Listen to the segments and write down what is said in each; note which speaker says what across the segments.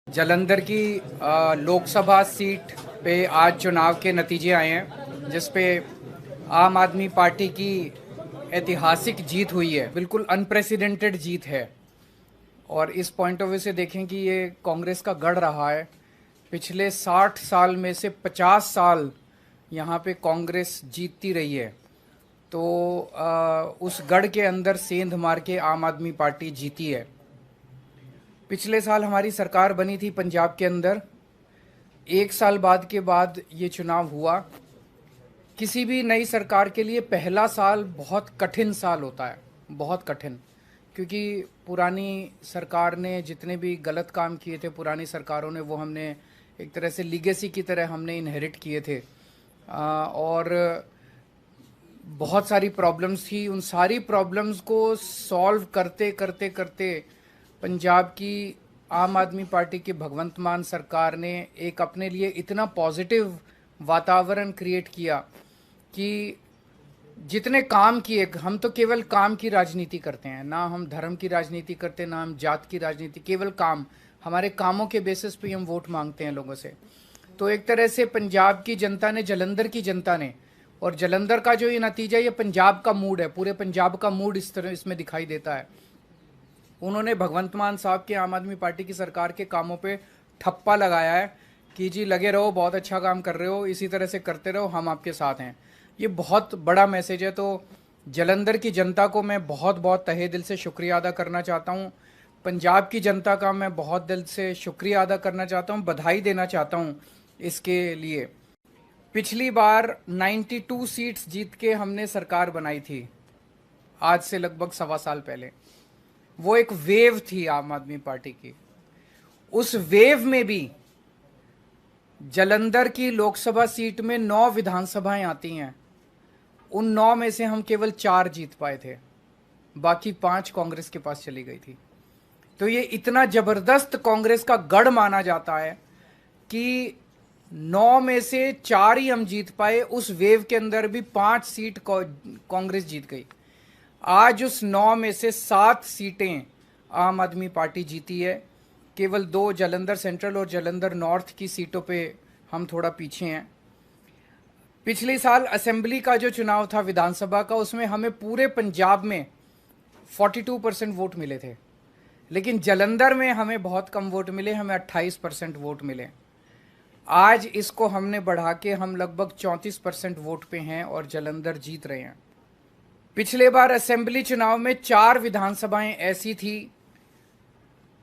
Speaker 1: जालंधर की लोकसभा सीट पे आज चुनाव के नतीजे आए हैं, जिस पे आम आदमी पार्टी की ऐतिहासिक जीत हुई है। बिल्कुल अनप्रेसिडेंटेड जीत है। और इस पॉइंट ऑफ व्यू से देखें कि ये कांग्रेस का गढ़ रहा है। पिछले 60 साल में से 50 साल यहाँ पे कांग्रेस जीतती रही है। तो उस गढ़ के अंदर सेंध मार के आम आदमी पार्टी जीती है। पिछले साल हमारी सरकार बनी थी पंजाब के अंदर। एक साल बाद के बाद ये चुनाव हुआ। किसी भी नई सरकार के लिए पहला साल बहुत कठिन साल होता है, बहुत कठिन, क्योंकि पुरानी सरकार ने जितने भी गलत काम किए थे, पुरानी सरकारों ने, वो हमने एक तरह से लीगेसी की तरह हमने इनहेरिट किए थे। और बहुत सारी प्रॉब्लम्स थी। उन सारी प्रॉब्लम्स को सॉल्व करते करते करते पंजाब की आम आदमी पार्टी की भगवंत मान सरकार ने एक अपने लिए इतना पॉजिटिव वातावरण क्रिएट किया कि जितने काम किए, हम तो केवल काम की राजनीति करते हैं, ना हम धर्म की राजनीति करते, ना हम जात की राजनीति, केवल काम। हमारे कामों के बेसिस पे हम वोट मांगते हैं लोगों से। तो एक तरह से पंजाब की जनता ने, जालंधर की जनता ने, और जालंधर का जो ये नतीजा, ये पंजाब का मूड है, पूरे पंजाब का मूड इस तरह इसमें दिखाई देता है। उन्होंने भगवंत मान साहब के आम आदमी पार्टी की सरकार के कामों पे ठप्पा लगाया है कि जी लगे रहो, बहुत अच्छा काम कर रहे हो, इसी तरह से करते रहो, हम आपके साथ हैं। ये बहुत बड़ा मैसेज है। तो जालंधर की जनता को मैं बहुत बहुत तहे दिल से शुक्रिया अदा करना चाहता हूँ। पंजाब की जनता का मैं बहुत दिल से शुक्रिया अदा करना चाहता हूँ, बधाई देना चाहता हूँ इसके लिए। पिछली बार 92 सीट्स जीत के हमने सरकार बनाई थी, आज से लगभग 1.25 साल पहले। वो एक वेव थी आम आदमी पार्टी की। उस वेव में भी जालंधर की लोकसभा सीट में 9 विधानसभाएं आती हैं। उन 9 में से हम केवल 4 जीत पाए थे, बाकी 5 कांग्रेस के पास चली गई थी। तो ये इतना जबरदस्त कांग्रेस का गढ़ माना जाता है कि 9 में से 4 ही हम जीत पाए। उस वेव के अंदर भी 5 सीट कांग्रेस जीत गई। आज उस 9 में से 7 सीटें आम आदमी पार्टी जीती है। केवल 2 जालंधर सेंट्रल और जालंधर नॉर्थ की सीटों पे हम थोड़ा पीछे हैं। पिछले साल असेंबली का जो चुनाव था विधानसभा का, उसमें हमें पूरे पंजाब में 42% वोट मिले थे, लेकिन जालंधर में हमें बहुत कम वोट मिले, हमें 28% वोट मिले। आज इसको हमने बढ़ा के हम लगभग 34% वोट पे हैं और जालंधर जीत रहे हैं। पिछले बार असेंबली चुनाव में 4 विधानसभाएं ऐसी थी,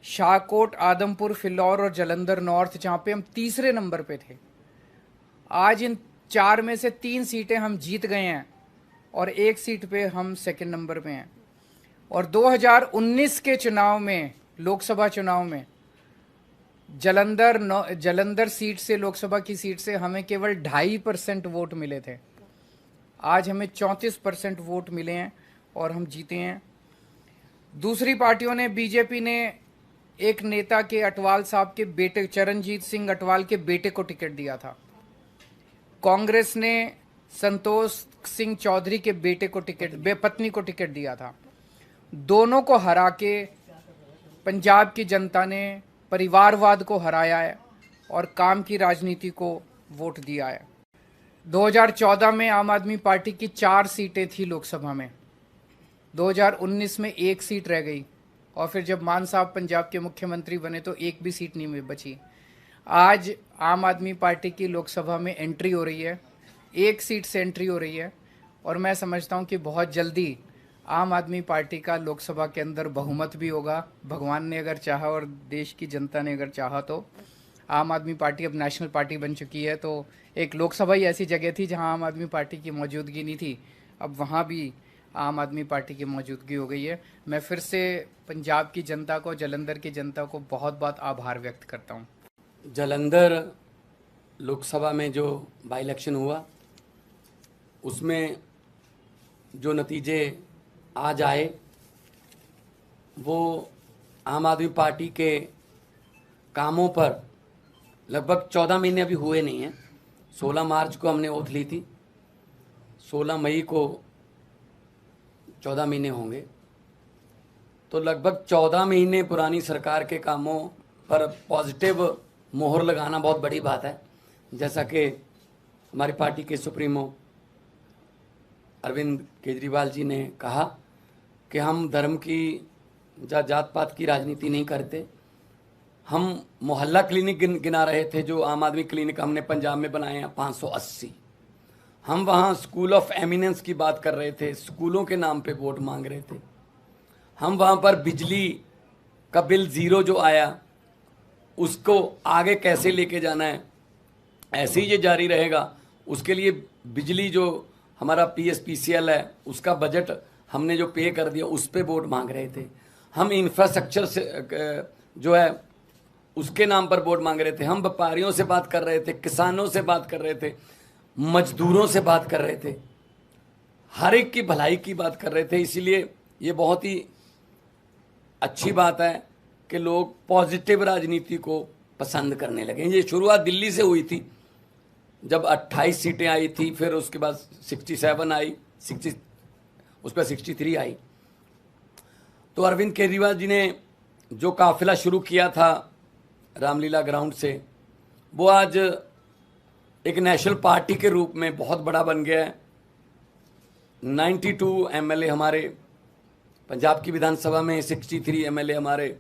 Speaker 1: शाहकोट, आदमपुर, फिलौर और जालंधर नॉर्थ, जहां पे हम तीसरे नंबर पे थे। आज इन 4 में से 3 सीटें हम जीत गए हैं और 1 सीट पे हम सेकंड नंबर पे हैं। और 2019 के चुनाव में, लोकसभा चुनाव में, जालंधर सीट से, लोकसभा की सीट से हमें केवल 2.5% वोट मिले थे। आज हमें 34% वोट मिले हैं और हम जीते हैं। दूसरी पार्टियों ने, बीजेपी ने एक नेता के, अटवाल साहब के बेटे, चरणजीत सिंह अटवाल के बेटे को टिकट दिया था। कांग्रेस ने संतोष सिंह चौधरी के बेटे को पत्नी को टिकट दिया था। दोनों को हरा के पंजाब की जनता ने परिवारवाद को हराया है और काम की राजनीति को वोट दिया है। 2014 में आम आदमी पार्टी की 4 सीटें थी लोकसभा में। 2019 में 1 सीट रह गई, और फिर जब मान साहब पंजाब के मुख्यमंत्री बने तो 1 भी सीट नहीं बची। आज आम आदमी पार्टी की लोकसभा में एंट्री हो रही है, 1 सीट से एंट्री हो रही है, और मैं समझता हूं कि बहुत जल्दी आम आदमी पार्टी का लोकसभा के अंदर बहुमत भी होगा। भगवान ने अगर चाहा और देश की जनता ने अगर चाहा तो आम आदमी पार्टी अब नेशनल पार्टी बन चुकी है। तो एक लोकसभा ही ऐसी जगह थी जहां आम आदमी पार्टी की मौजूदगी नहीं थी, अब वहां भी आम आदमी पार्टी की मौजूदगी हो गई है। मैं फिर से पंजाब की जनता को, जालंधर की जनता को बहुत बहुत आभार व्यक्त करता हूं।
Speaker 2: जालंधर लोकसभा में जो बाई इलेक्शन हुआ, उसमें जो नतीजे आज आए, वो आम आदमी पार्टी के कामों पर लगभग 14 महीने अभी हुए नहीं हैं। 16 मार्च को हमने ओथ ली थी, 16 मई को 14 महीने होंगे। तो लगभग 14 महीने पुरानी सरकार के कामों पर पॉजिटिव मोहर लगाना बहुत बड़ी बात है। जैसा कि हमारी पार्टी के सुप्रीमो अरविंद केजरीवाल जी ने कहा कि हम धर्म की या जात पात की राजनीति नहीं करते। हम मोहल्ला क्लिनिक गिना रहे थे, जो आम आदमी क्लिनिक हमने पंजाब में बनाए हैं 580। हम वहाँ स्कूल ऑफ एमिनेंस की बात कर रहे थे, स्कूलों के नाम पे वोट मांग रहे थे। हम वहाँ पर बिजली का बिल ज़ीरो जो आया उसको आगे कैसे लेके जाना है, ऐसे ही ये जारी रहेगा, उसके लिए बिजली जो हमारा PSPCL है उसका बजट हमने जो पे कर दिया उस पर वोट मांग रहे थे। हम इंफ्रास्ट्रक्चर से जो है उसके नाम पर वोट मांग रहे थे। हम व्यापारियों से बात कर रहे थे, किसानों से बात कर रहे थे, मजदूरों से बात कर रहे थे, हर एक की भलाई की बात कर रहे थे। इसीलिए ये बहुत ही अच्छी बात है कि लोग पॉजिटिव राजनीति को पसंद करने लगे। ये शुरुआत दिल्ली से हुई थी, जब 28 सीटें आई थी, फिर उसके बाद 67 आई, 60 उस पर 63 आई। तो अरविंद केजरीवाल जी ने जो काफिला शुरू किया था रामलीला ग्राउंड से, वो आज एक नेशनल पार्टी के रूप में बहुत बड़ा बन गया है। 92 MLA हमारे पंजाब की विधानसभा में, 63 MLA हमारे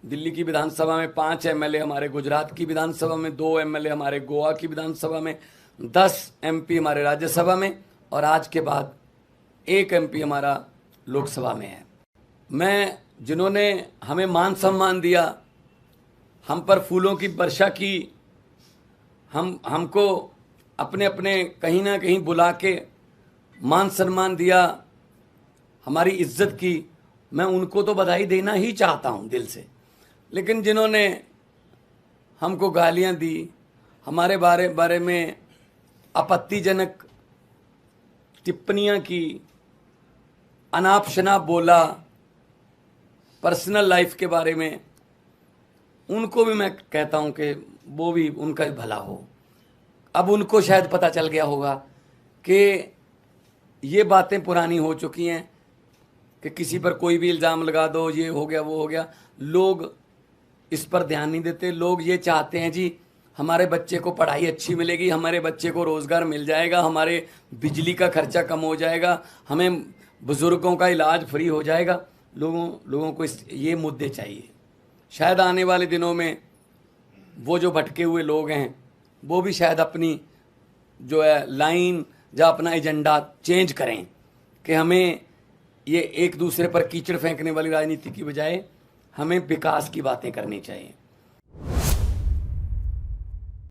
Speaker 2: दिल्ली की विधानसभा में, 5 MLA हमारे गुजरात की विधानसभा में, 2 MLA हमारे गोवा की विधानसभा में, 10 MP हमारे राज्यसभा में, और आज के बाद 1 MP हमारा लोकसभा में है। मैं जिन्होंने हमें मान सम्मान दिया, हम पर फूलों की वर्षा की, हमको अपने अपने कहीं ना कहीं बुला के मान सम्मान दिया, हमारी इज्जत की, मैं उनको तो बधाई देना ही चाहता हूं दिल से। लेकिन जिन्होंने हमको गालियां दी, हमारे बारे में आपत्तिजनक टिप्पणियां की, अनाप शनाप बोला, पर्सनल लाइफ के बारे में, उनको भी मैं कहता हूं कि वो भी उनका भी भला हो। अब उनको शायद पता चल गया होगा कि ये बातें पुरानी हो चुकी हैं कि किसी पर कोई भी इल्ज़ाम लगा दो, ये हो गया वो हो गया। लोग इस पर ध्यान नहीं देते। लोग ये चाहते हैं जी हमारे बच्चे को पढ़ाई अच्छी मिलेगी, हमारे बच्चे को रोज़गार मिल जाएगा, हमारे बिजली का खर्चा कम हो जाएगा, हमें बुज़ुर्गों का इलाज फ्री हो जाएगा। लोगों को ये मुद्दे चाहिए। शायद आने वाले दिनों में वो जो भटके हुए लोग हैं वो भी शायद अपनी जो है लाइन या अपना एजेंडा चेंज करें कि हमें ये एक दूसरे पर कीचड़ फेंकने वाली राजनीति की बजाय हमें विकास की बातें करनी चाहिए।